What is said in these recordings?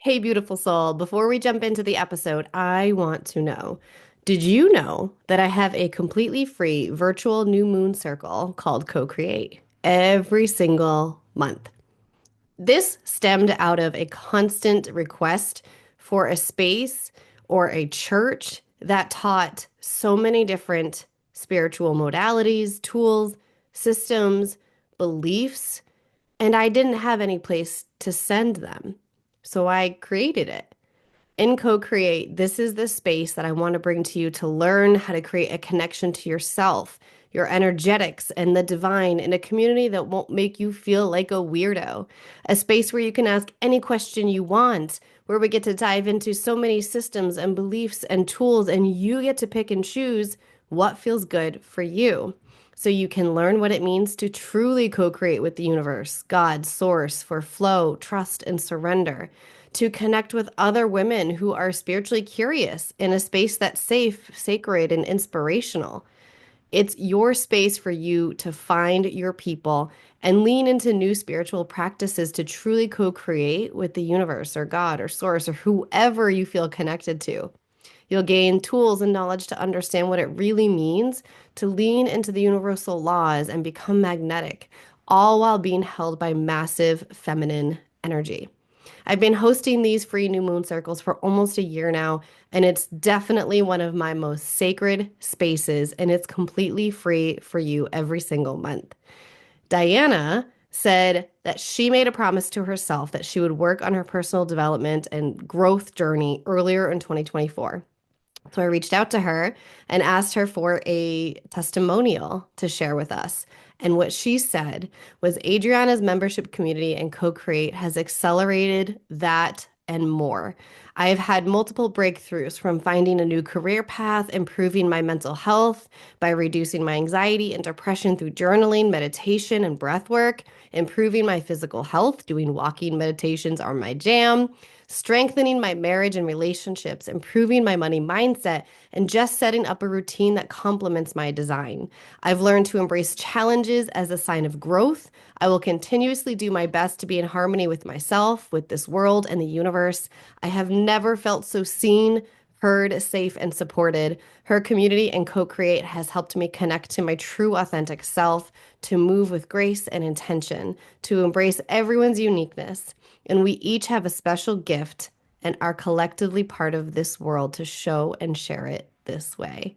Hey, beautiful soul. Before we jump into the episode, I want to know, did you know that I have a completely free virtual new moon circle called Co-Create every single month? This stemmed out of a constant request for a space or a church that taught so many different spiritual modalities, tools, systems, beliefs, and I didn't have any place to send them. So I created it. In Co-Create, this is the space that I want to bring to you to learn how to create a connection to yourself, your energetics, and the divine in a community that won't make you feel like a weirdo. A space where you can ask any question you want, where we get to dive into so many systems and beliefs and tools, and you get to pick and choose what feels good for you. So you can learn what it means to truly co-create with the universe, God, source, for flow, trust, and surrender, to connect with other women who are spiritually curious in a space that's safe, sacred, and inspirational. It's your space for you to find your people and lean into new spiritual practices to truly co create with the universe or God or source or whoever you feel connected to. You'll gain tools and knowledge to understand what it really means to lean into the universal laws and become magnetic, all while being held by massive feminine energy. I've been hosting these free new moon circles for almost a year now, and it's definitely one of my most sacred spaces, and it's completely free for you every single month. Diana said that she made a promise to herself that she would work on her personal development and growth journey earlier in 2024. So I reached out to her and asked her for a testimonial to share with us. And what she said was Adriana's membership community and Co-Create has accelerated that and more. I have had multiple breakthroughs from finding a new career path, improving my mental health by reducing my anxiety and depression through journaling, meditation, and breath work, improving my physical health, doing walking meditations are my jam, strengthening my marriage and relationships, improving my money mindset, and just setting up a routine that complements my design. I've learned to embrace challenges as a sign of growth. I will continuously do my best to be in harmony with myself, with this world, and the universe. I have never felt so seen, heard, safe, and supported. Her community and Co-Create has helped me connect to my true authentic self, to move with grace and intention, to embrace everyone's uniqueness. And we each have a special gift and are collectively part of this world to show and share it this way.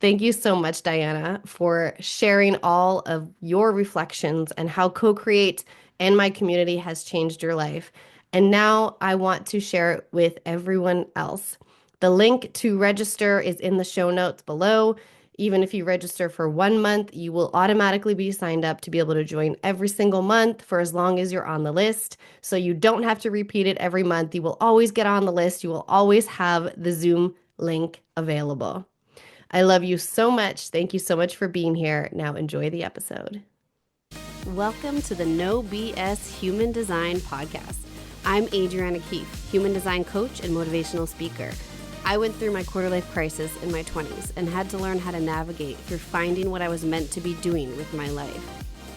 Thank you so much, Diana, for sharing all of your reflections and how Co-Create and my community has changed your life. And now I want to share it with everyone else. The link to register is in the show notes below. Even if you register for 1 month, you will automatically be signed up to be able to join every single month for as long as you're on the list. So you don't have to repeat it every month. You will always get on the list. You will always have the Zoom link available. I love you so much. Thank you so much for being here. Now enjoy the episode. Welcome to the No BS Human Design Podcast. I'm Adriana Keefe, human design coach and motivational speaker. I went through my quarter life crisis in my 20s and had to learn how to navigate through finding what I was meant to be doing with my life.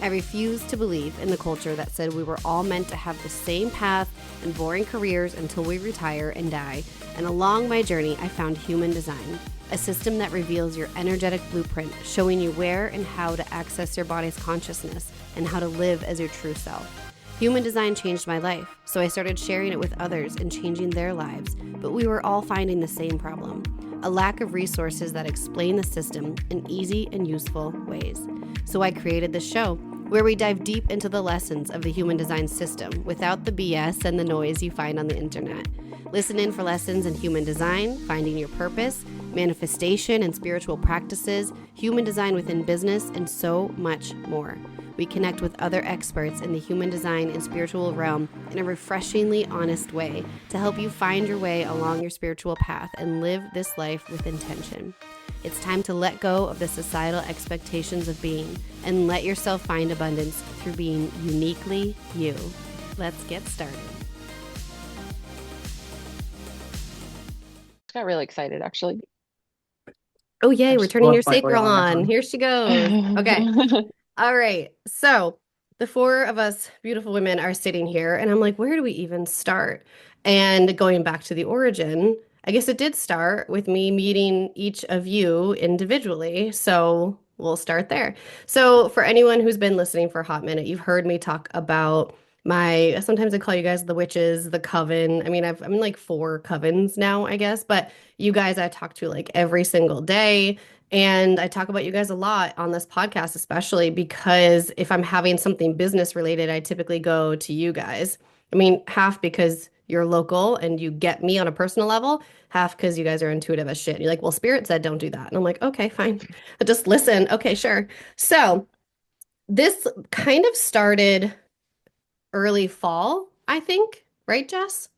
I refused to believe in the culture that said we were all meant to have the same path and boring careers until we retire and die. And along my journey, I found human design, a system that reveals your energetic blueprint, showing you where and how to access your body's consciousness and how to live as your true self. Human design changed my life, so I started sharing it with others and changing their lives, but we were all finding the same problem: a lack of resources that explain the system in easy and useful ways. So I created this show where we dive deep into the lessons of the human design system without the BS and the noise you find on the internet. Listen in for lessons in human design, finding your purpose, manifestation and spiritual practices, human design within business, and so much more. We connect with other experts in the human design and spiritual realm in a refreshingly honest way to help you find your way along your spiritual path and live this life with intention. It's time to let go of the societal expectations of being and let yourself find abundance through being uniquely you. Let's get started. Got really excited, actually. Oh, yay, I we're just turning your lost my sacral oil on that on. one. Here she goes. Okay. All right. So the four of us beautiful women are sitting here, and I'm like, where do we even start? And going back to the origin, I guess it did start with me meeting each of you individually. So we'll start there. So, for anyone who's been listening for a hot minute, you've heard me talk about sometimes I call you guys the witches, the coven. I mean, I'm in like four covens now, I guess, but you guys I talk to like every single day. And I talk about you guys a lot on this podcast, especially because if I'm having something business related, I typically go to you guys. I mean, half because you're local and you get me on a personal level, half because you guys are intuitive as shit. You're like, well, Spirit said don't do that. And I'm like, okay, fine. But just listen. Okay, sure. So this kind of started early fall, I think, right, Jess?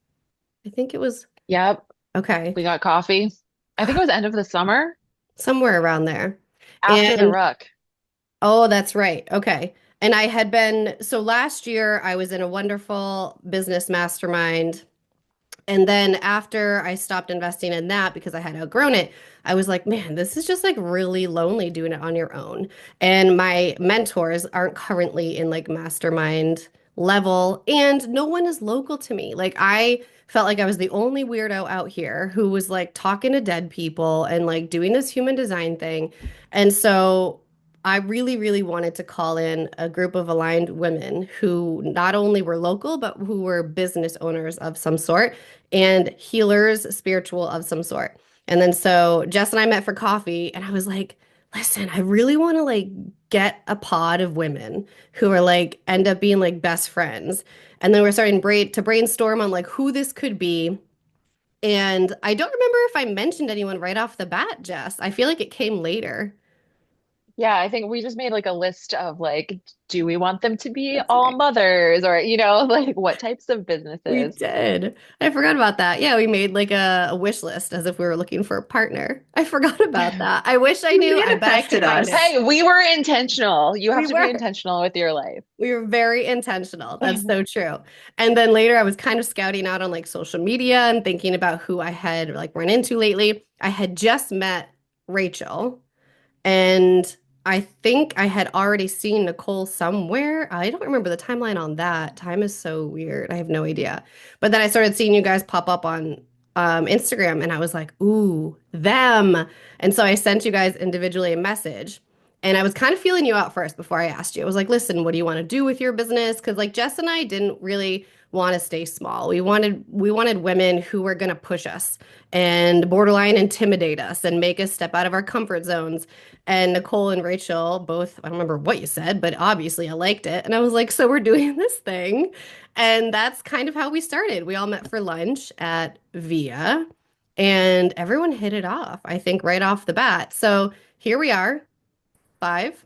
I think it was Yep, okay, we got coffee. I think it was end of the summer somewhere around there. after the And ruck. oh, that's right. Okay. And I had been, so last year I was in a wonderful business mastermind. And then after I stopped investing in that because I had outgrown it, I was like, man, this is just like really lonely doing it on your own. And my mentors aren't currently in like mastermind level, and no one is local to me. Like, I felt like I was the only weirdo out here who was like talking to dead people and like doing this human design thing. And so I really, really wanted to call in a group of aligned women who not only were local, but who were business owners of some sort and healers, spiritual of some sort. And then so Jess and I met for coffee, and I was like, listen, I really want to like get a pod of women who are like end up being like best friends. And then we're starting to brainstorm on like who this could be. And I don't remember if I mentioned anyone right off the bat, Jess. I feel like it came later. Yeah, I think we just made like a list of like, do we want them to be That's all right. mothers or, like what types of We businesses? did. I forgot about that. Yeah, we made like a wish list as if we were looking for a partner. I forgot about that. I wish I You knew. I bet I could manifested find it. us. Hey, we were intentional. You have We to be were. intentional with your life. We were very intentional. That's so true. And then later I was kind of scouting out on like social media and thinking about who I had like run into lately. I had just met Rachel. And I think I had already seen Nicole somewhere. I don't remember the timeline on that. Time is so weird. I have no idea. But then I started seeing you guys pop up on Instagram, and I was like, ooh, them. And so I sent you guys individually a message. And I was kind of feeling you out first before I asked you. I was like, listen, what do you want to do with your business? Because like Jess and I didn't really want to stay small. We wanted women who were going to push us and borderline intimidate us and make us step out of our comfort zones. And Nicole and Rachel both, I don't remember what you said, but obviously I liked it. And I was like, so we're doing this thing. And that's kind of how we started. We all met for lunch at Via, and everyone hit it off, I think, right off the bat. So here we are, five,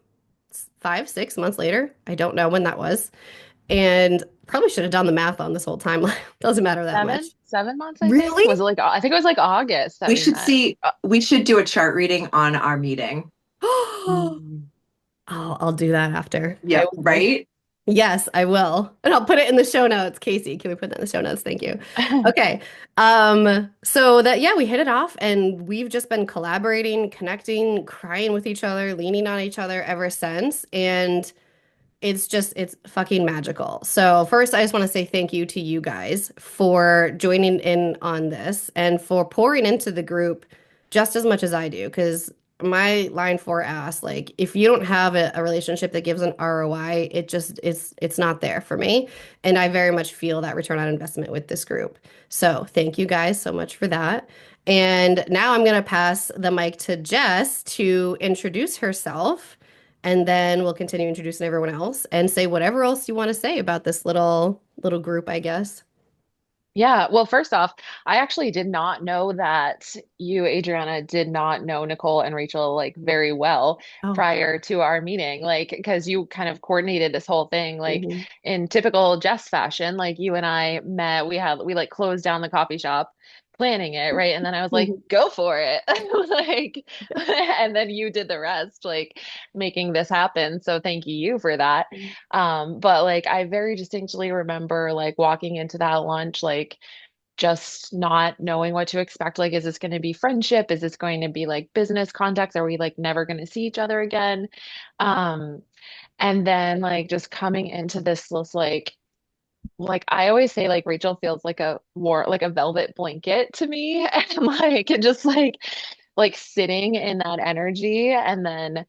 6 months later. I don't know when that was. And probably should have done the math on this whole timeline. Doesn't matter that much. 7 months, I think. Really? Was it like, I think it was like August that We we should met. see, we should do a chart reading on our meeting. Oh, Mm. I'll do that after. I Yep, will. right? Yes, I will. And I'll put it in the show notes. Casey, can we put that in the show notes? Thank you. Okay. So that yeah, we hit it off, and we've just been collaborating, connecting, crying with each other, leaning on each other ever since. And it's fucking magical. So first, I just want to say thank you to you guys for joining in on this and for pouring into the group just as much as I do. Because my line four asks, like, if you don't have a relationship that gives an ROI, it's not there for me. And I very much feel that return on investment with this group. So thank you guys so much for that. And now I'm gonna pass the mic to Jess to introduce herself, and then we'll continue introducing everyone else and say whatever else you want to say about this little group, I guess. Yeah, well, first off, I actually did not know that you, Adriana, did not know Nicole and Rachel like very well Oh. prior to our meeting. Like, because you kind of coordinated this whole thing, like Hmm. in typical Jess fashion. Like, you and I met, we like closed down the coffee shop planning it, right? And then I was like, Hmm. go for it. Like, and then you did the rest, like making this happen. So thank you for that. But like I very distinctly remember like walking into that lunch, like just not knowing what to expect. Like, is this going to be friendship? Is this going to be like business contacts? Are we like never going to see each other again? And then like just coming into this like I always say like Rachel feels like a war like a velvet blanket to me and like and just like sitting in that energy and then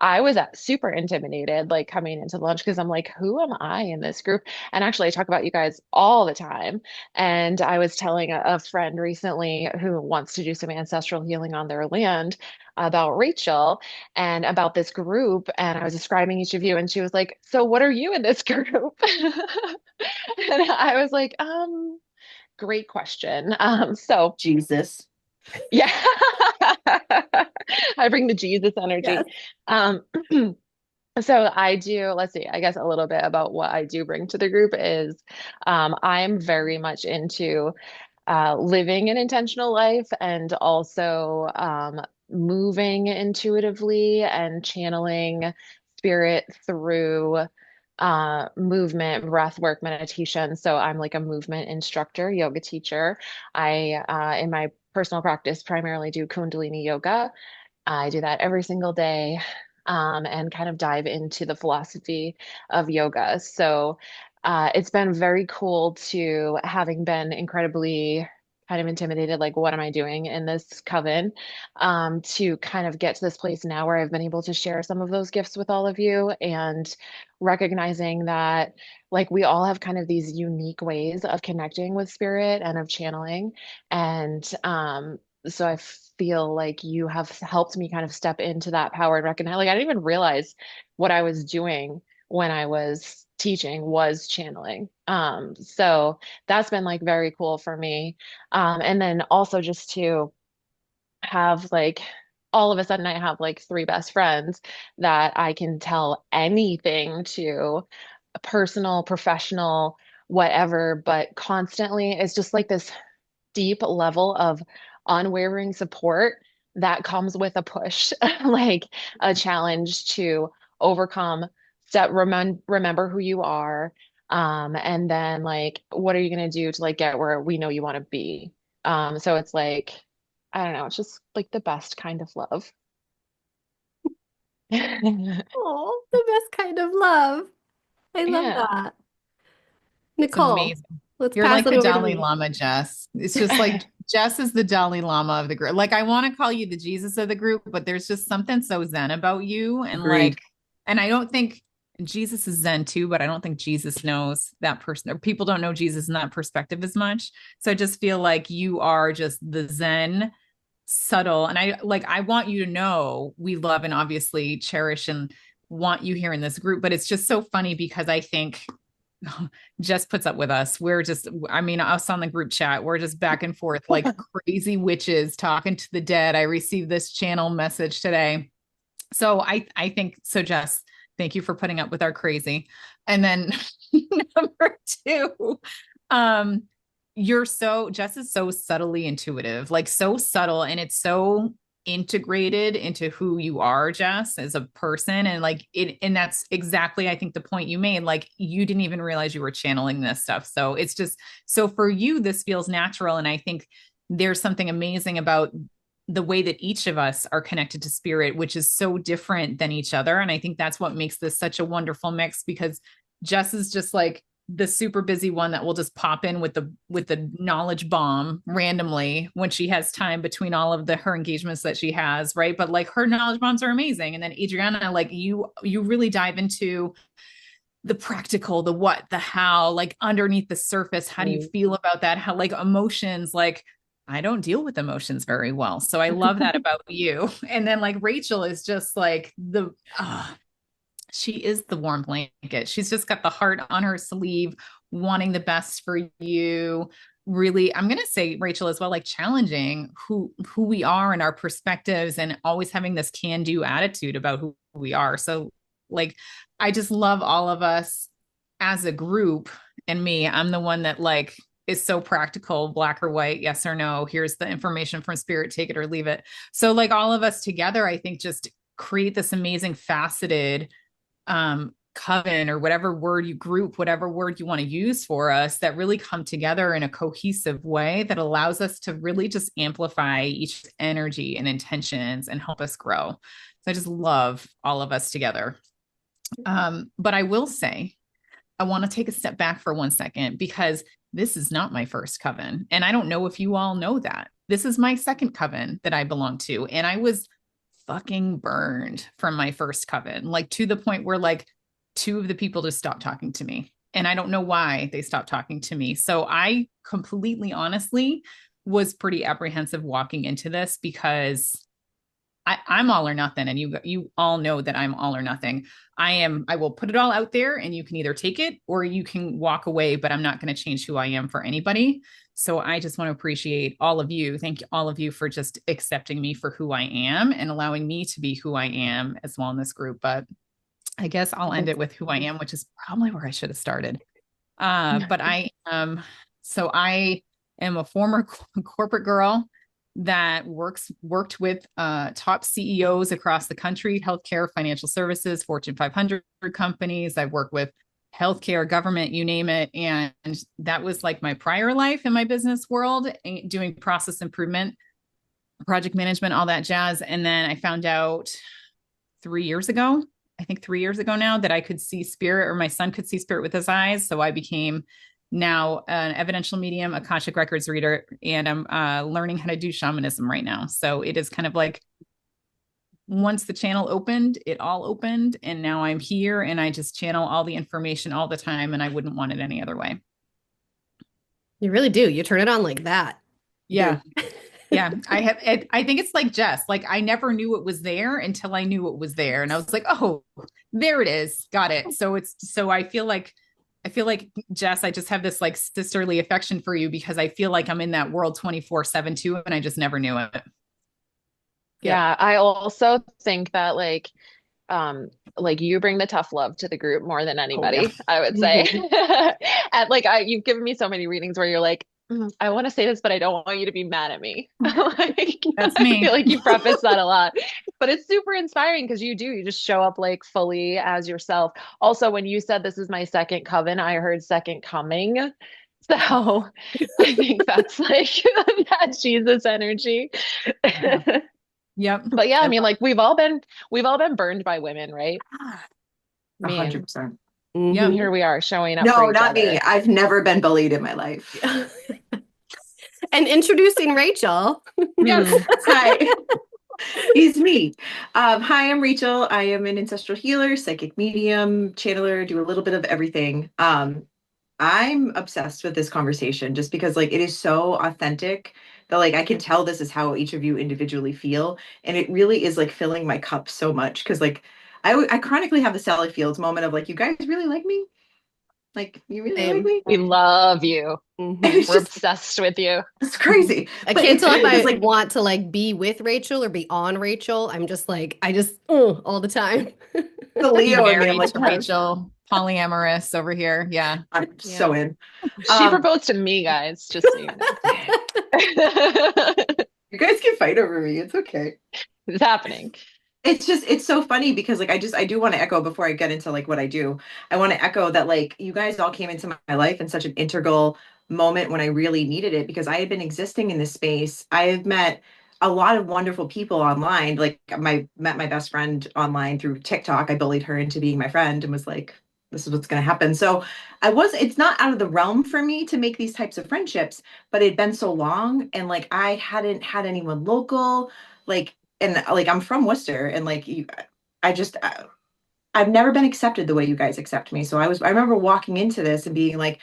I was super intimidated, like coming into lunch because I'm like, who am I in this group? And actually, I talk about you guys all the time. And I was telling a friend recently who wants to do some ancestral healing on their land about Rachel and about this group. And I was describing each of you, and she was like, so what are you in this group? And I was like, great question. So Jesus. yeah, I bring the Jesus energy. Yes. Um, So I do, let's see, I guess a little bit about what I do bring to the group is I'm very much into living an intentional life and also moving intuitively and channeling spirit through movement, breath work, meditation. So I'm like a movement instructor, yoga teacher. In my personal practice, primarily do Kundalini yoga. I do that every single day, and kind of dive into the philosophy of yoga. So it's been very cool to having been incredibly kind of intimidated, like, what am I doing in this coven? To kind of get to this place now where I've been able to share some of those gifts with all of you and recognizing that, like, we all have kind of these unique ways of connecting with spirit and of channeling. And so I feel like you have helped me kind of step into that power and recognize, like, I didn't even realize what I was doing when I was teaching was channeling. So that's been like very cool for me. And then also just to have like all of a sudden I have like three best friends that I can tell anything to, personal, professional, whatever, but constantly it's just like this deep level of unwavering support that comes with a push, like a challenge to overcome, remember who you are, and then like what are you gonna do to like get where we know you want to be? So it's like, I don't know, it's just like the best kind of love. Oh, the best kind of love. I love Yeah. that. It's Nicole, amazing. let's You're pass like it the over to Dalai me. Lama, Jess. It's just like Jess is the Dalai Lama of the group. Like I want to call you the Jesus of the group, but there's just something so zen about you. And Agreed. like, and I don't think Jesus is zen too, but I don't think Jesus knows that person or people don't know Jesus in that perspective as much. So I just feel like you are just the zen subtle. And I want you to know we love and obviously cherish and want you here in this group, but it's just so funny because I think Jess puts up with us. We're just, I mean, us on the group chat, we're just back and forth like crazy witches talking to the dead. I received this channel message today. So I think so, Jess, thank you for putting up with our crazy. And then number two, um, Jess is so subtly intuitive, like so subtle, and it's so integrated into who you are, Jess, as a person. And like it, and that's exactly, I think, the point you made. Like you didn't even realize you were channeling this stuff. So it's just, so for you, this feels natural. And I think there's something amazing about the way that each of us are connected to spirit, which is so different than each other. And I think that's what makes this such a wonderful mix because Jess is just like the super busy one that will just pop in with the knowledge bomb randomly when she has time between all of her engagements that she has, right? But like her knowledge bombs are amazing. And then Adriana, like you really dive into the practical, the what, the how, like underneath the surface. How do you Mm. feel about that? How, like, emotions, like I don't deal with emotions very well. So I love that about you. And then like Rachel is just like she is the warm blanket. She's just got the heart on her sleeve, wanting the best for you. Really, I'm gonna say Rachel as well, like challenging who we are and our perspectives, and always having this can-do attitude about who we are. So, like, I just love all of us as a group. And me, I'm the one that like is so practical, black or white, yes or no. Here's the information from spirit, take it or leave it. So, like, all of us together, I think, just create this amazing faceted coven or whatever word you group, whatever word you want to use for us, that really come together in a cohesive way that allows us to really just amplify each energy and intentions and help us grow. So I just love all of us together. But I will say, I want to take a step back for 1 second because this is not my first coven. And I don't know if you all know that. This is my second coven that I belong to. And I was fucking burned from my first coven, like to the point where like two of the people just stopped talking to me. And I don't know why they stopped talking to me. So I completely honestly was pretty apprehensive walking into this because I'm all or nothing. And you all know that I'm all or nothing. I will put it all out there and you can either take it or you can walk away, but I'm not going to change who I am for anybody. So I just want to appreciate all of you. Thank you, all of you for just accepting me for who I am and allowing me to be who I am as well in this group. But I guess I'll end it with who I am, which is probably where I should have started. But I am a former corporate girl that worked with top CEOs across the country, healthcare, financial services, Fortune 500 companies. I've worked with healthcare, government, you name it. And that was like my prior life in my business world, doing process improvement, project management, all that jazz. And then I found out 3 years ago, I think 3 years ago now, that I could see spirit, or my son could see spirit with his eyes. So I became now an evidential medium, Akashic Records reader, and I'm learning how to do shamanism right now. So it is kind of like once the channel opened, it all opened, and now I'm here and I just channel all the information all the time, and I wouldn't want it any other way. You really do. You turn it on like that. Yeah. Yeah. I think it's like Jess, like I never knew it was there until I knew it was there. And I was like, oh, there it is. Got it. So I feel like Jess, I just have this like sisterly affection for you because I feel like I'm in that world 24/7 too. And I just never knew it. Yeah, I also think that like you bring the tough love to the group more than anybody, yeah. I would say. And you've given me so many readings where you're like, I want to say this, but I don't want you to be mad at me. Like, That's I me. feel like you preface that a lot, but it's super inspiring because you just show up like fully as yourself. Also, when you said this is my second coven, I heard second coming. So I think that's like that Jesus energy. Yeah. Yep. But yeah, I mean, like we've all been burned by women, right? I mean, 100%. Yeah. here we are showing up for No, each not other. me. I've never been bullied in my life. And introducing Rachel. Yes. Hi. He's me. Hi, I'm Rachel. I am an ancestral healer, psychic medium, channeler, do a little bit of everything. I'm obsessed with this conversation just because like it is so authentic that like I can tell this is how each of you individually feel. And it really is like filling my cup so much because like I chronically have the Sally Fields moment of like, you guys really like me? Like, you really like Same. me? We love you. It's We're just, obsessed with you. it's crazy. I But can't it's tell if weird I because like want to like be with Rachel or be on Rachel. I'm just like, all the time. the Be Leo in me, I'm married like, to yes, Rachel, polyamorous over here. Yeah. I'm Yeah. so in. She proposed to me, guys, just so you know. You guys can fight over me. It's okay. It's happening. It's so funny because like I do want to echo before I get into like what I do. I want to echo that like you guys all came into my life in such an integral moment when I really needed it because I had been existing in this space. I have met a lot of wonderful people online. Like met my best friend online through TikTok. I bullied her into being my friend and was like, this is what's going to happen. So it's not out of the realm for me to make these types of friendships, but it'd been so long and like I hadn't had anyone local, like, and like I'm from Worcester and like I just I've never been accepted the way you guys accept me. So I remember walking into this and being like,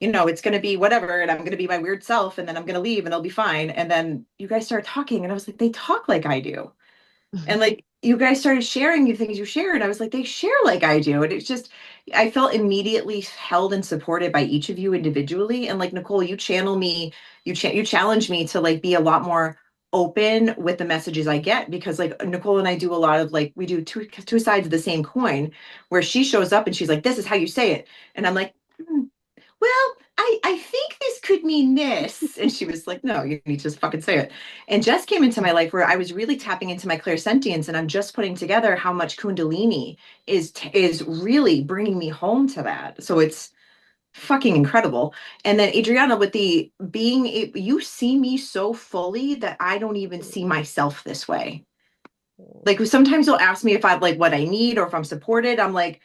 it's going to be whatever and I'm going to be my weird self and then I'm going to leave and they'll be fine. And then you guys started talking and I was like, they talk like I do. And like you guys started sharing the things you share and I was like, they share like I do. And it's just I felt immediately held and supported by each of you individually. And like Nicole, you channel me, you challenge me to like be a lot more open with the messages I get because like Nicole and I do a lot of like we do two sides of the same coin where she shows up and she's like, this is how you say it. And I'm like, well, I think this could mean this. And she was like, no, you need to just fucking say it. And Jess came into my life where I was really tapping into my clairsentience and I'm just putting together how much Kundalini is really bringing me home to that. So it's fucking incredible. And then Adriana, with the you see me so fully that I don't even see myself this way. Like sometimes you'll ask me if I like what I need or if I'm supported. I'm like,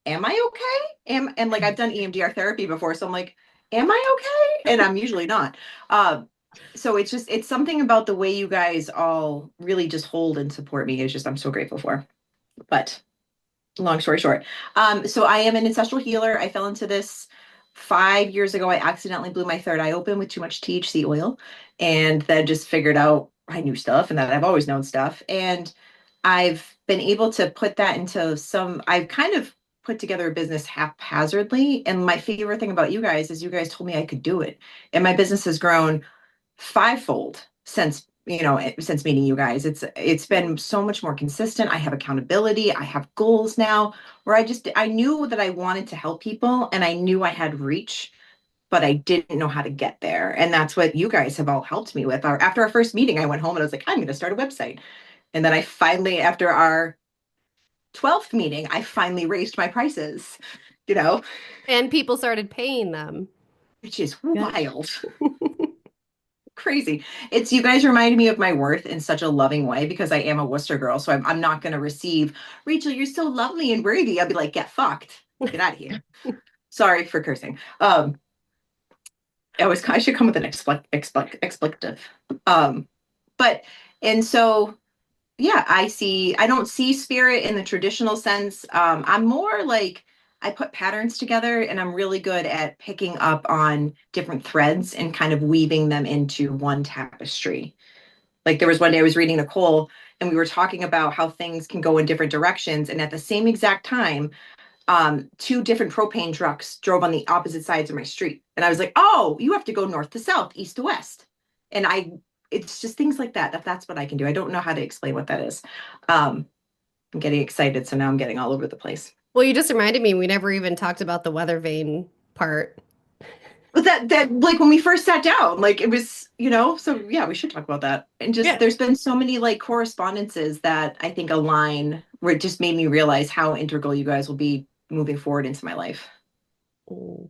am I okay? And like I've done EMDR therapy before, so I'm like, am I okay? And I'm usually not. So it's something about the way you guys all really just hold and support me is just I'm so grateful for. But long story short, so I am an ancestral healer. I fell into this 5 years ago. I accidentally blew my third eye open with too much THC oil, and then just figured out I knew stuff and that I've always known stuff. And I've been able to put that into I've kind of put together a business haphazardly. And my favorite thing about you guys is you guys told me I could do it. And my business has grown fivefold since meeting you guys. It's been so much more consistent. I have accountability. I have goals now where I knew that I wanted to help people and I knew I had reach, but I didn't know how to get there. And that's what you guys have all helped me with. After our first meeting, I went home and I was like, I'm going to start a website. And then I finally, after our 12th meeting, I finally raised my prices, you know, And people started paying them. which is Yeah. wild. Crazy. It's you guys reminded me of my worth in such a loving way because I am a Worcester girl. So I'm not going to receive, Rachel, you're so lovely and worthy. I'll be like, get fucked. Get out of here. Sorry for cursing. I should come with an expletive. But, and so yeah, I don't see spirit in the traditional sense. I'm more like I put patterns together and I'm really good at picking up on different threads and kind of weaving them into one tapestry. Like there was one day I was reading Nicole and we were talking about how things can go in different directions. And at the same exact time, two different propane trucks drove on the opposite sides of my street. And I was like, oh, you have to go north to south, east to west. And it's just things like that. That's what I can do. I don't know how to explain what that is. I'm getting excited. So now I'm getting all over the place. Well, you just reminded me, we never even talked about the weather vane part. But that like when we first sat down, like it was, so yeah, we should talk about that. And just Yeah. there's been so many like correspondences that I think align where it just made me realize how integral you guys will be moving forward into my life. Mm.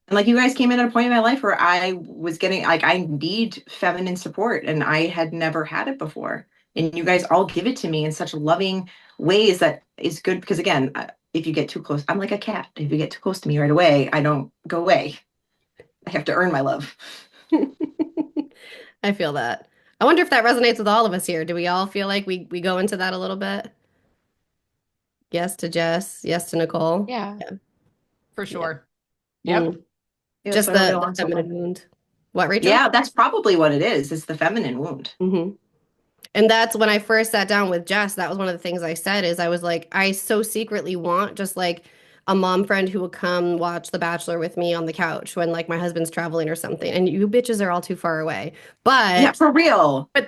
And like you guys came in at a point in my life where I was getting like I need feminine support and I had never had it before. And you guys all give it to me in such loving ways that is good because again, if you get too close, I'm like a cat. If you get too close to me right away, I don't go away. I have to earn my love. I feel that. I wonder if that resonates with all of us here. Do we all feel like we go into that a little bit? Yes to Jess, yes to Nicole. Yeah. Yeah. For sure. Yeah. Yep. Just so I the realized feminine wound. What, Rachel? yeah, that's probably what it is. It's the feminine wound. Mm-hmm. And that's when I first sat down with Jess. That was one of the things I said is I was like, I so secretly want just like a mom friend who would come watch The Bachelor with me on the couch when like my husband's traveling or something. And you bitches are all too far away. Yeah, But for real. I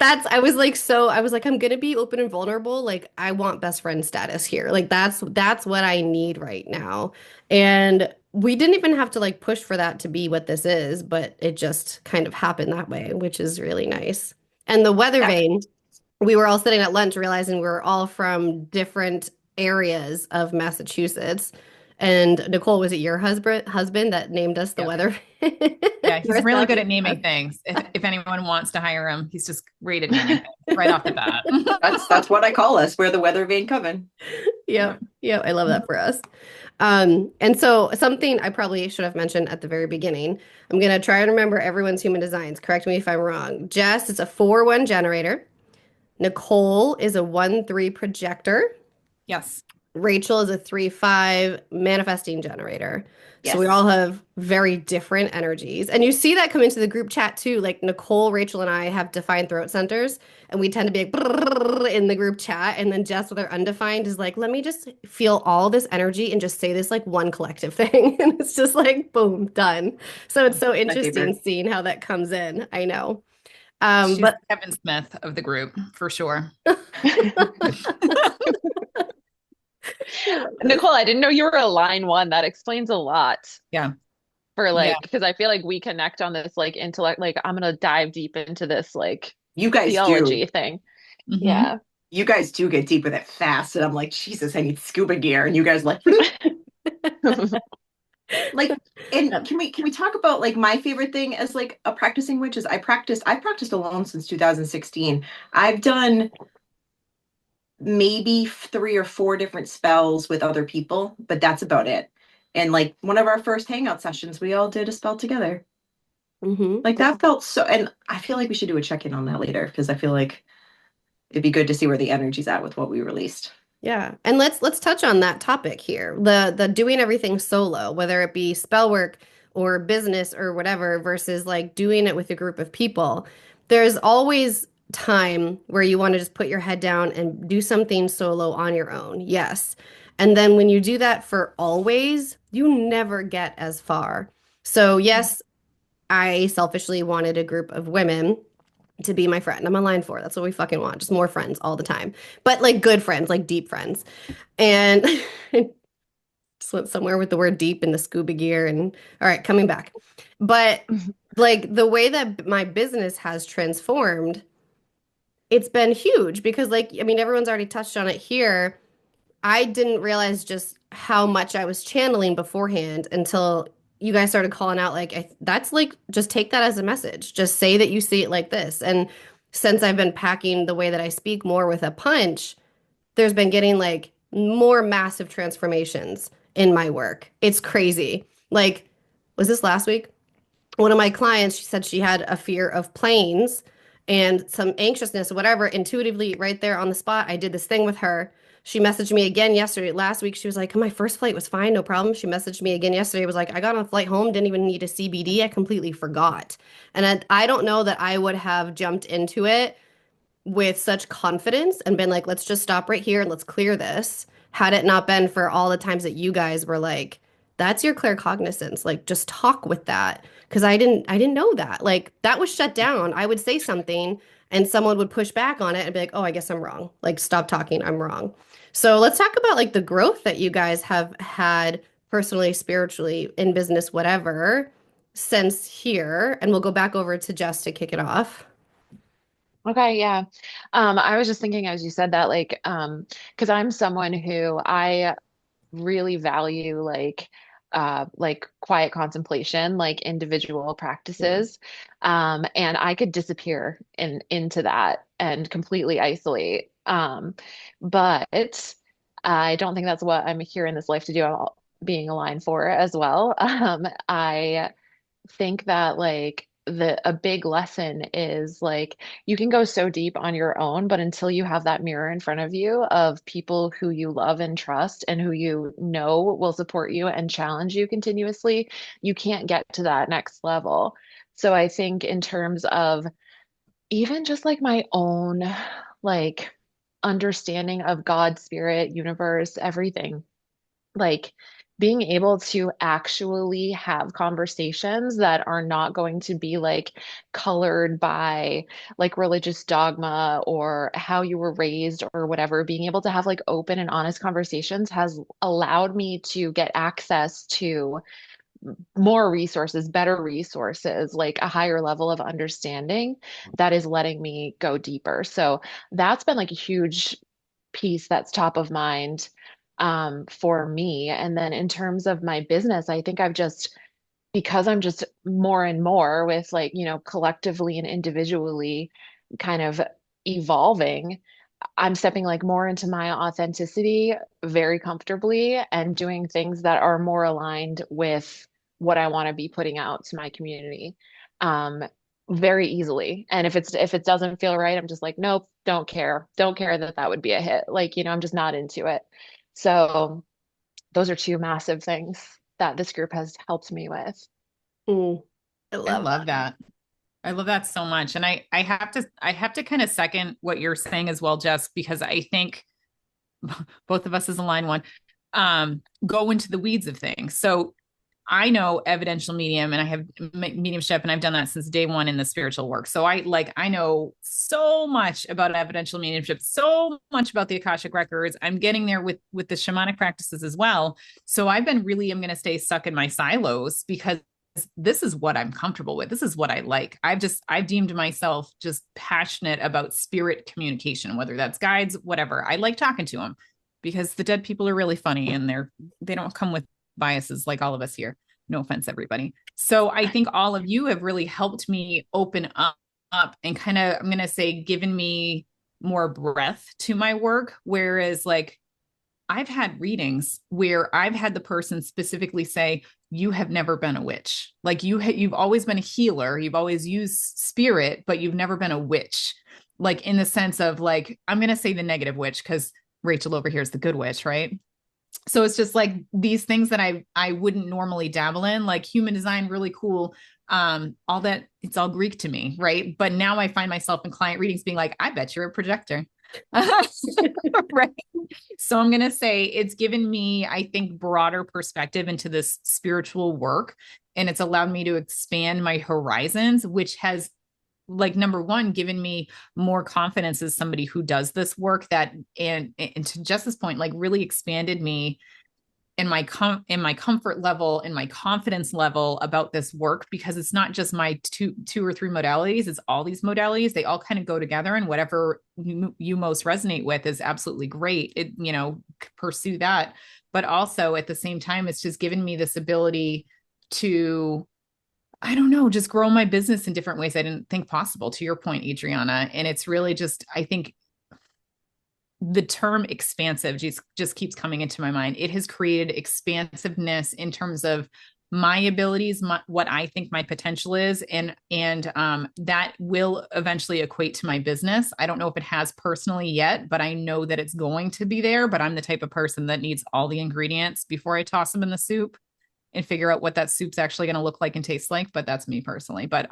was like, I'm gonna be open and vulnerable. Like I want best friend status here. Like that's what I need right now. And we didn't even have to like push for that to be what this is, but it just kind of happened that way, which is really nice. And the weather Yeah. vane, we were all sitting at lunch realizing we were all from different areas of Massachusetts. And Nicole, was it your husband that named us the Yep. weather? Yeah, he's You're really good Southeast at naming us. things. If anyone wants to hire him, he's just great at naming things right off the bat. That's what I call us. We're the weather vane coven. Yep. Yep. I love that for us. And so something I probably should have mentioned at the very beginning. I'm gonna try and remember everyone's human designs. Correct me if I'm wrong. Jess is a 4-1 generator. Nicole is a 1-3 projector. Yes. Rachel is a 3-5 manifesting generator. So we Yes. all have very different energies. And you see that come into the group chat too. Like Nicole, Rachel, and I have defined throat centers, and we tend to be like "Brrrr" in the group chat. And then Jess with her undefined is like, let me just feel all this energy and just say this like one collective thing. And it's just like, boom, done. So it's so My interesting favorite. seeing how that comes in. I know. She's But Kevin Smith of the group, for sure. Nicole, I didn't know you were a line one. That explains a lot Yeah. for Yeah. like, because I feel like we connect on this like intellect, like I'm gonna dive deep into this like You guys theology do. thing. Mhm. Yeah. You guys do get deep with it fast. And I'm like, Jesus, I need scuba gear. And you guys like, like, and can we talk about like my favorite thing as like a practicing witch is I practiced alone since 2016. I've done maybe 3 or 4 different spells with other people, but that's about it. And like one of our first hangout sessions, we all did a spell together. Mm-hmm. Like that felt so, and I feel like we should do a check-in on that later because I feel like it'd be good to see where the energy's at with what we released. Yeah. And let's touch on that topic here. The doing everything solo, whether it be spell work or business or whatever, versus like doing it with a group of people. There's always time where you want to just put your head down and do something solo on your own. Yes. And then when you do that for always, you never get as far. So yes, I selfishly wanted a group of women to be my friend. I'm a line four. That's what we fucking want. Just more friends all the time. But like good friends, like deep friends. And just went somewhere with the word deep in the scuba gear and all right, coming back. But like the way that my business has transformed, it's been huge because like I mean everyone's already touched on it here. I didn't realize just how much I was channeling beforehand until you guys started calling out like that's like just take that as a message. Just say that you see it like this. And since I've been packing the way that I speak more with a punch, there's been getting like more massive transformations in my work. It's crazy. Like, was this last week? One of my clients, she said she had a fear of planes and some anxiousness, whatever, intuitively right there on the spot. I did this thing with her. She messaged me again yesterday. Last week, she was like, my first flight was fine, no problem. She messaged me again yesterday. Was like, I got on a flight home, didn't even need a CBD. I completely forgot. And I don't know that I would have jumped into it with such confidence and been like, let's just stop right here and let's clear this. Had it not been for all the times that you guys were like, that's your claircognizance. Like, just talk with that. Cause I didn't know that. Like, that was shut down. I would say something and someone would push back on it and be like, oh, I guess I'm wrong. Like, stop talking. I'm wrong. So let's talk about like the growth that you guys have had personally, spiritually, in business, whatever, since here. And we'll go back over to Jess to kick it off. Okay, yeah. I was just thinking as you said that, because I'm someone who I really value like quiet contemplation, like individual Yeah. practices. And I could disappear into that and completely isolate. But I don't think that's what I'm here in this life to do. I'm being aligned for as well. I think that like the a big lesson is like you can go so deep on your own, but until you have that mirror in front of you of people who you love and trust and who you know will support you and challenge you continuously, you can't get to that next level. So I think in terms of even just like my own like understanding of God, spirit, universe, everything, like being able to actually have conversations that are not going to be like colored by like religious dogma or how you were raised or whatever, being able to have like open and honest conversations has allowed me to get access to more resources, better resources, like a higher level of understanding that is letting me go deeper. So that's been like a huge piece that's top of mind for me. And then in terms of my business, I think I've just, because I'm just more and more with like, collectively and individually kind of evolving, I'm stepping like more into my authenticity very comfortably and doing things that are more aligned with what I want to be putting out to my community. Um, very easily. And if it doesn't feel right, I'm just like, nope, don't care. Don't care that that would be a hit. Like, I'm just not into it. So those are two massive things that this group has helped me with. Mm, I I love love that. that. I love that so much. And I have to kind of second what you're saying as well, Jess, because I think both of us as a line one, go into the weeds of things. So I know evidential medium and I have mediumship and I've done that since day one in the spiritual work. So I know so much about evidential mediumship, so much about the Akashic records. I'm getting there with the shamanic practices as well. So I'm going to stay stuck in my silos because this is what I'm comfortable with. This is what I like. I've deemed myself just passionate about spirit communication, whether that's guides, whatever. I like talking to them because the dead people are really funny and they don't come with biases like all of us here. No offense, everybody. So I think all of you have really helped me open up and kind of, I'm going to say, given me more breadth to my work. Whereas like I've had readings where I've had the person specifically say, you have never been a witch. Like you've always been a healer. You've always used spirit, but you've never been a witch. Like in the sense of like, I'm going to say the negative witch because Rachel over here is the good witch, right? So it's just like these things that I wouldn't normally dabble in, like human design, really cool. All that, it's all Greek to me, right? But now I find myself in client readings being like, I bet you're a projector. Right. So I'm going to say it's given me, I think, broader perspective into this spiritual work. And it's allowed me to expand my horizons, which has, like, number one, given me more confidence as somebody who does this work that, and to Jess's point, like really expanded me in in my comfort level, in my confidence level about this work, because it's not just my two or three modalities, it's all these modalities. They all kind of go together, and whatever you most resonate with is absolutely great. It, you know, pursue that. But also at the same time, it's just given me this ability to, I don't know, just grow my business in different ways I didn't think possible, to your point, Adriana. And it's really just, I think the term expansive just keeps coming into my mind. It has created expansiveness in terms of my abilities, what I think my potential is, and that will eventually equate to my business. I don't know if it has personally yet, but I know that it's going to be there. But I'm the type of person that needs all the ingredients before I toss them in the soup and figure out what that soup's actually going to look like and taste like. But that's me personally. But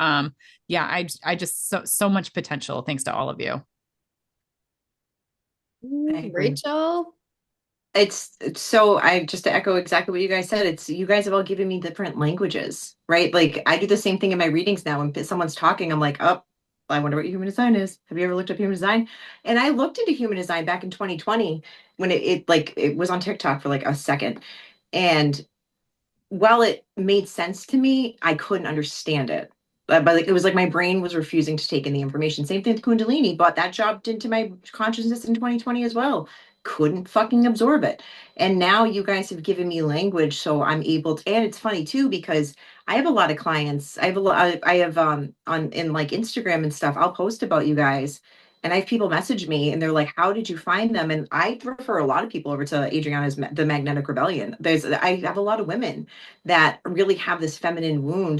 yeah, I just so much potential thanks to all of you. I agree. Rachel? It's so, I just to echo exactly what you guys said, it's you guys have all given me different languages, right? Like I do the same thing in my readings now. When someone's talking, I'm like, oh, I wonder what human design is. Have you ever looked up human design? And I looked into human design back in 2020 when it was on TikTok for like a second. And while it made sense to me, I couldn't understand it. But like, it was like my brain was refusing to take in the information. Same thing with Kundalini, but that jumped into my consciousness in 2020 as well. Couldn't fucking absorb it. And now you guys have given me language, so I'm able to. And it's funny too because I have a lot of clients. I have a lot. I have on in like Instagram and stuff. I'll post about you guys, and I have people message me and they're like, "How did you find them?" And I refer a lot of people over to Adriana's The Magnetic Rebellion. I have a lot of women that really have this feminine wound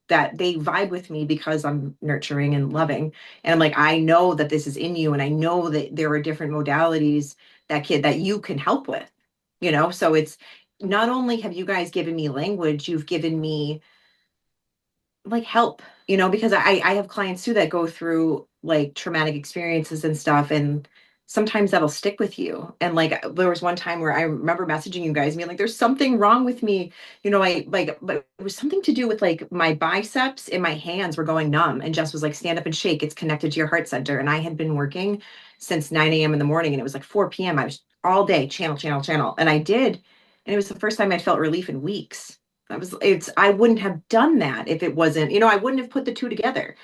that they vibe with me because I'm nurturing and loving. And I'm like, I know that this is in you, and I know that there are different modalities that you can help with, you know? So it's not only have you guys given me language, you've given me like help, you know, because I have clients too that go through like traumatic experiences and stuff, and sometimes that'll stick with you. And like there was one time where I remember messaging you guys being like, there's something wrong with me, you know, I like, but it was something to do with like my biceps and my hands were going numb, and Jess was like, stand up and shake, it's connected to your heart center. And I had been working since 9 a.m. in the morning, and it was like 4 p.m. I was all day channel, and I did, and it was the first time I felt relief in weeks. I wouldn't have done that if it wasn't, you know, I wouldn't have put the two together.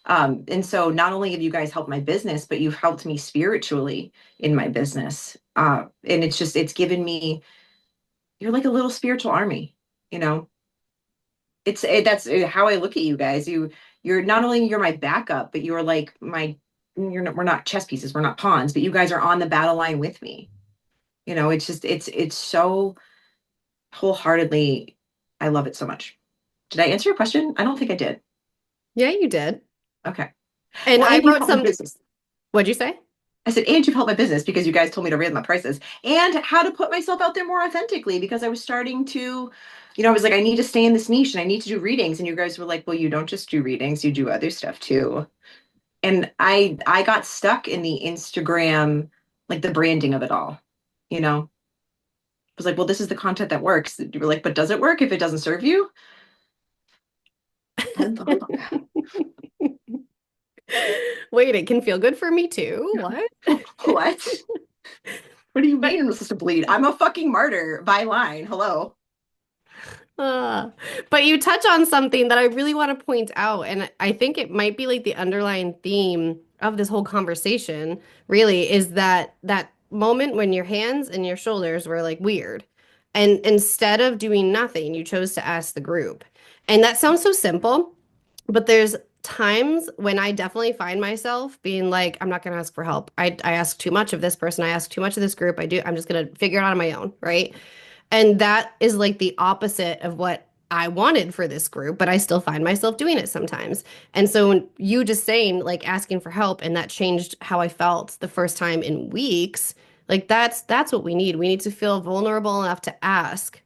And so not only have you guys helped my business, but you've helped me spiritually in my business. And it's given me, you're like a little spiritual army, you know. That's how I look at you guys. You're not only you're my backup, but you're like we're not chess pieces, we're not pawns, but you guys are on the battle line with me. You know, it's so wholeheartedly, I love it so much. Did I answer your question? I don't think I did. Yeah, you did. Okay. And Well, I and you've wrote helped my some. business. What'd you say? I said, and you've helped my business because you guys told me to raise my prices and how to put myself out there more authentically, because I was starting to, you know, I was like, I need to stay in this niche and I need to do readings. And you guys were like, well, you don't just do readings, you do other stuff too. And I got stuck in the Instagram, like the branding of it all, you know. I was like, well, this is the content that works. You were like, but does it work if it doesn't serve you? Wait, it can feel good for me too. What? What? What do you But mean I'm supposed to bleed? I'm a fucking martyr by line. Hello. Uh, but you touch on something that I really want to point out, and I think it might be like the underlying theme of this whole conversation, really, is that moment when your hands and your shoulders were like weird. And instead of doing nothing, you chose to ask the group. And that sounds so simple, but there's times when I definitely find myself being like, I'm not going to ask for help. I ask too much of this person. I ask too much of this group. I'm just going to figure it out on my own. Right. And that is like the opposite of what I wanted for this group, but I still find myself doing it sometimes. And so when you just saying like asking for help and that changed how I felt the first time in weeks, like that's what we need. We need to feel vulnerable enough to ask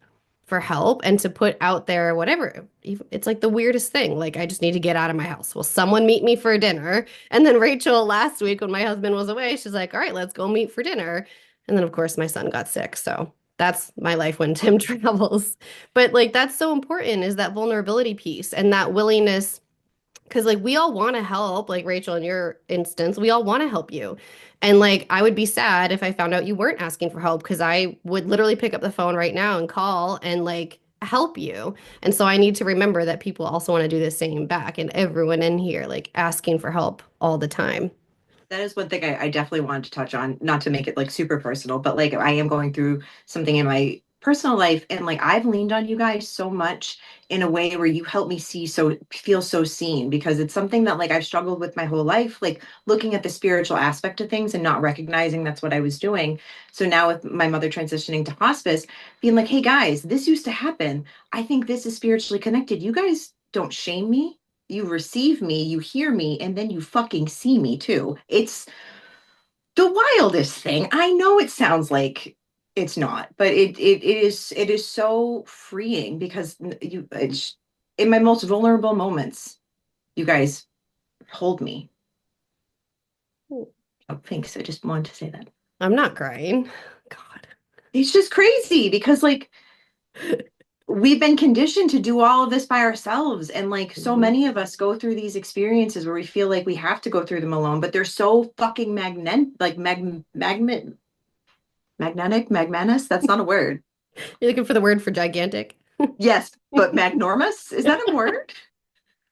for help and to put out there whatever. It's like the weirdest thing. Like I just need to get out of my house. Will someone meet me for dinner? And then Rachel last week when my husband was away, she's like, "All right, let's go meet for dinner." And then of course my son got sick, so that's my life when Tim travels. But like that's so important is that vulnerability piece and that willingness because like we all want to help, like Rachel in your instance, we all want to help you. And like I would be sad if I found out you weren't asking for help because I would literally pick up the phone right now and call and like help you. And so I need to remember that people also want to do the same back and everyone in here like asking for help all the time. That is one thing I definitely wanted to touch on, not to make it like super personal, but like I am going through something in my personal life, and like I've leaned on you guys so much in a way where you help me feel so seen, because it's something that like I've struggled with my whole life, like looking at the spiritual aspect of things and not recognizing that's what I was doing. So now with my mother transitioning to hospice, being like, hey guys, this used to happen. I think this is spiritually connected. You guys don't shame me, you receive me, you hear me, and then you fucking see me too. It's the wildest thing. I know it sounds like it's not, but it is so freeing because it's in my most vulnerable moments, you guys hold me. Oh, thanks. I just wanted to say that. I'm not crying. God. It's just crazy because like we've been conditioned to do all of this by ourselves, and like so Mhm. many of us go through these experiences where we feel like we have to go through them alone, but they're so fucking magnanimous, that's not a word. You're looking for the word for gigantic? Yes, but magnormous, is that a word?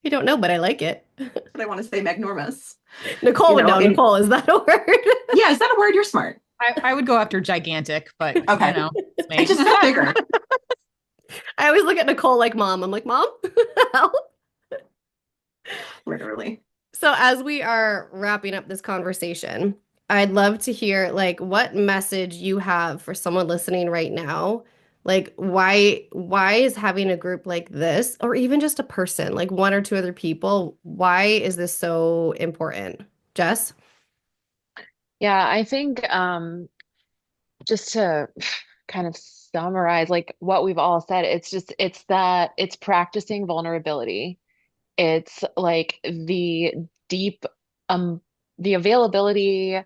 I don't know, but I like it. That's what I want to say, magnormous, Nicole would know. and Nicole, is that a word? yeah, is that a word? You're smart. I would go after gigantic, but Okay, it's it me. just felt bigger. I always look at Nicole like mom. I'm like, Mom, help. Literally. So as we are wrapping up this conversation, I'd love to hear like what message you have for someone listening right now. Like why is having a group like this or even just a person, like one or two other people, why is this so important? Jess? Yeah, I think just to kind of summarize like what we've all said, it's practicing vulnerability. It's like deep um the availability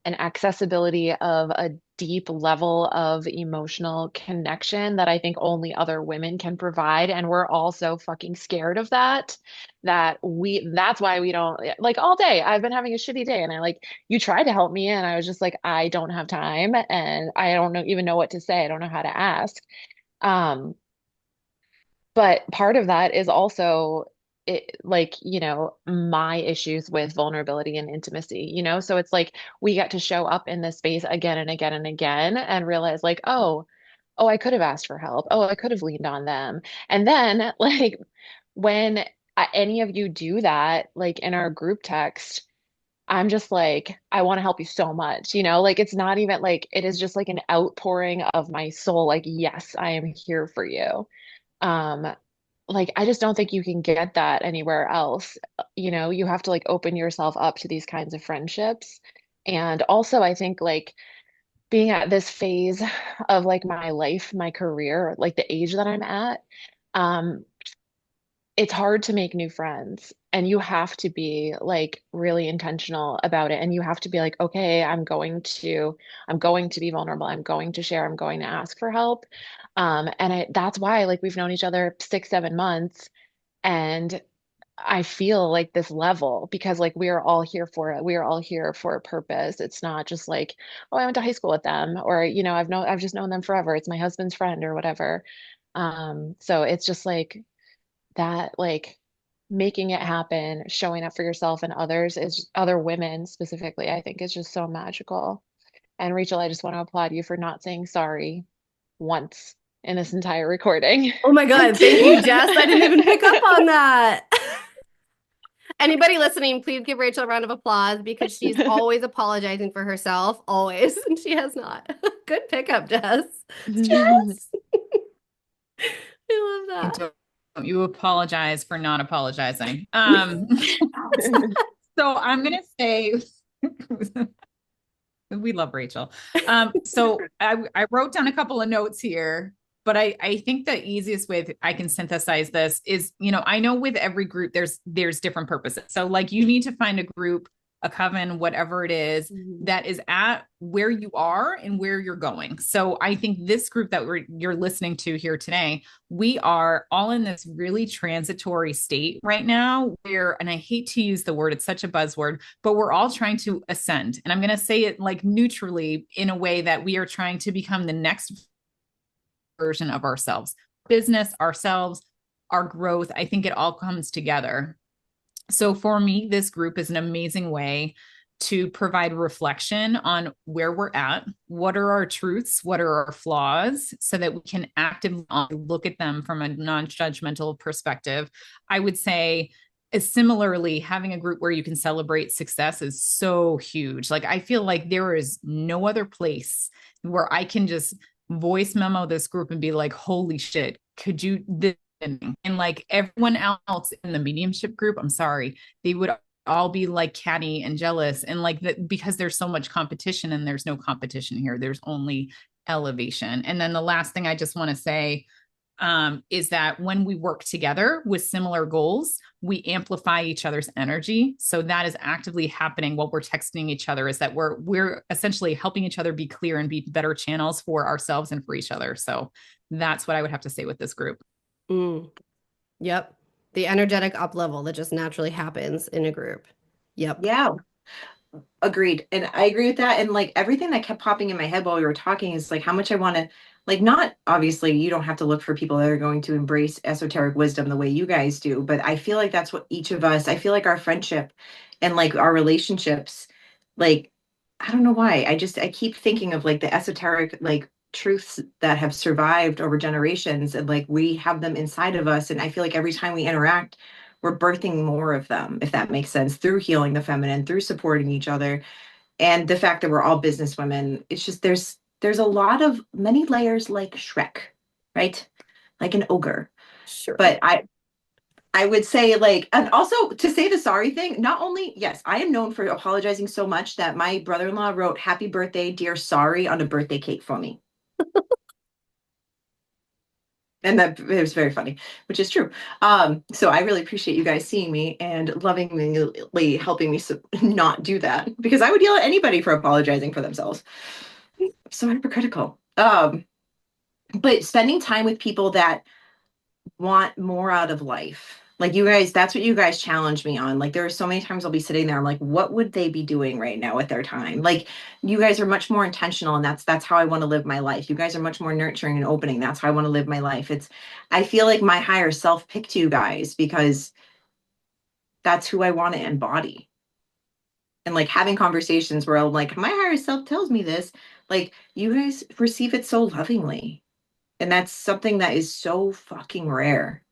and accessibility of a deep level of emotional connection that I think only other women can provide. And we're all so fucking scared of that's why we don't like all day. I've been having a shitty day and you tried to help me and I was just like, I don't have time and I don't even know what to say. I don't know how to ask. Um, but part of that is also my issues with vulnerability and intimacy, so it's like we get to show up in this space again and again and again and realize like, oh, I could have asked for help. Oh, I could have leaned on them. And then like when any of you do that, like in our group text, I'm just like, I want to help you so much, like it's not even like it is just like an outpouring of my soul. Like, yes, I am here for you. Um, like I just don't think you can get that anywhere else. You have to like open yourself up to these kinds of friendships. And also I think like being at this phase of like my life, my career, like the age that I'm at, um, it's hard to make new friends. And you have to be like really intentional about it. And you have to be like, okay, I'm going to be vulnerable. I'm going to share. I'm going to ask for help. That's why like we've known each other 6, 7 months. And I feel like this level because like we are all here for it. We are all here for a purpose. It's not just like, oh, I went to high school with them or, I've just known them forever. It's my husband's friend or whatever. So it's just like that, like making it happen, showing up for yourself and others is other women specifically, I think is just so magical. And Rachel, I just want to applaud you for not saying sorry once in this entire recording. Oh my I God, thank you, did. Jess. I didn't even pick up on that. Anybody listening, please give Rachel a round of applause because she's always apologizing for herself, always, and she has not. Good pickup, Jess. Jess. I love that. Don't you apologize for not apologizing. So I'm gonna say we love Rachel. So I wrote down a couple of notes here, but I think the easiest way I can synthesize this is, I know with every group there's different purposes. So like you need to find a group, a coven, whatever it is, that is at where you are and where you're going. So I think this group that you're listening to here today, we are all in this really transitory state right now where, and I hate to use the word, it's such a buzzword, but we're all trying to ascend. And I'm going to say it like neutrally in a way that we are trying to become the next version of ourselves, business, ourselves, our growth. I think it all comes together. So for me, this group is an amazing way to provide reflection on where we're at, what are our truths, what are our flaws, so that we can actively look at them from a non-judgmental perspective. I would say similarly, having a group where you can celebrate success is so huge. Like I feel like there is no other place where I can just voice memo this group and be like, holy shit, could you this? And like everyone else in the mediumship group, I'm sorry, they would all be like catty and jealous and like that because there's so much competition, and there's no competition here. There's only elevation. And then the last thing I just want to say is that when we work together with similar goals, we amplify each other's energy. So that is actively happening while we're texting each other, is that we're essentially helping each other be clear and be better channels for ourselves and for each other. So that's what I would have to say with this group. Yep. The energetic up level that just naturally happens in a group. Yep. Yeah. Agreed. And I agree with that. And like everything that kept popping in my head while we were talking is like how much I want to, like, not obviously you don't have to look for people that are going to embrace esoteric wisdom the way you guys do, but I feel like that's what each of us, I feel like our friendship and like our relationships, like, I don't know why. I keep thinking of like the esoteric, like, truths that have survived over generations, and like we have them inside of us. And I feel like every time we interact, we're birthing more of them, if that makes sense, through healing the feminine, through supporting each other. And the fact that we're all business women, it's just there's a lot of many layers, like Shrek, right? Like an ogre. Sure. But I would say, like, and also to say the sorry thing, not only, yes, I am known for apologizing so much that my brother-in-law wrote "Happy birthday, dear sorry" on a birthday cake for me. And that it was very funny, which is true. So I really appreciate you guys seeing me and lovingly helping me not do that, because I would yell at anybody for apologizing for themselves. So hypercritical. But spending time with people that want more out of life. Like you guys, that's what you guys challenge me on. Like there are so many times I'll be sitting there, I'm like, what would they be doing right now with their time? Like you guys are much more intentional, and that's how I want to live my life. You guys are much more nurturing and opening. That's how I want to live my life. I feel like my higher self picked you guys because that's who I want to embody. And like having conversations where I'm like, my higher self tells me this, like you guys receive it so lovingly. And that's something that is so fucking rare.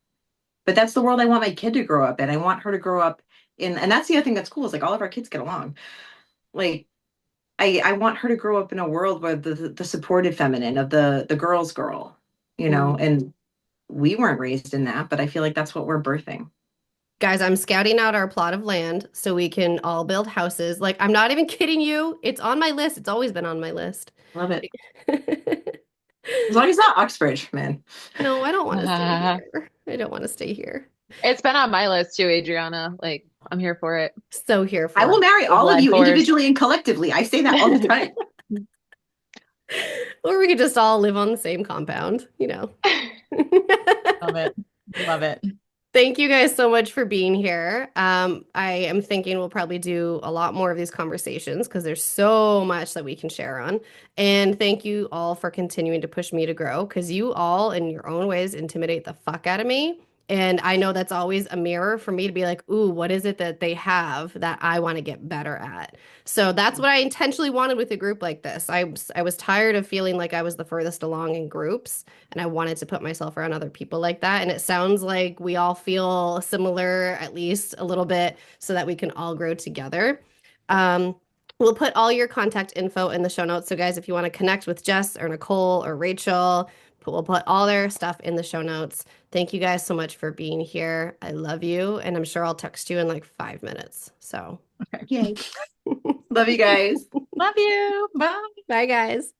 But that's the world I want my kid to grow up in. I want her to grow up in, and that's the other thing that's cool is like all of our kids get along. Like I want her to grow up in a world where the supported feminine of the girl's girl, and we weren't raised in that, but I feel like that's what we're birthing. Guys, I'm scouting out our plot of land so we can all build houses. Like, I'm not even kidding you. It's on my list. It's always been on my list. Love it. As long as it's not Oxbridge, man. No, I don't want to stay here. I don't want to stay here. It's been on my list too, Adriana. Like, I'm here for it. So here for I will it. marry all of you individually and collectively. I say that all the time. Or we could just all live on the same compound, Love it. Love it. Thank you guys so much for being here. I am thinking we'll probably do a lot more of these conversations because there's so much that we can share on. And thank you all for continuing to push me to grow, because you all in your own ways intimidate the fuck out of me. And I know that's always a mirror for me to be like, ooh, what is it that they have that I want to get better at? So that's what I intentionally wanted with a group like this. I was tired of feeling like I was the furthest along in groups, and I wanted to put myself around other people like that. And it sounds like we all feel similar, at least a little bit, so that we can all grow together. Um, we'll put all your contact info in the show notes. So, guys, if you want to connect with Jess or Nicole or Rachel, we'll put all their stuff in the show notes. Thank you guys so much for being here. I love you, and I'm sure I'll text you in like 5 minutes. So, Yay. Love you guys. Love you. Bye. bye, guys.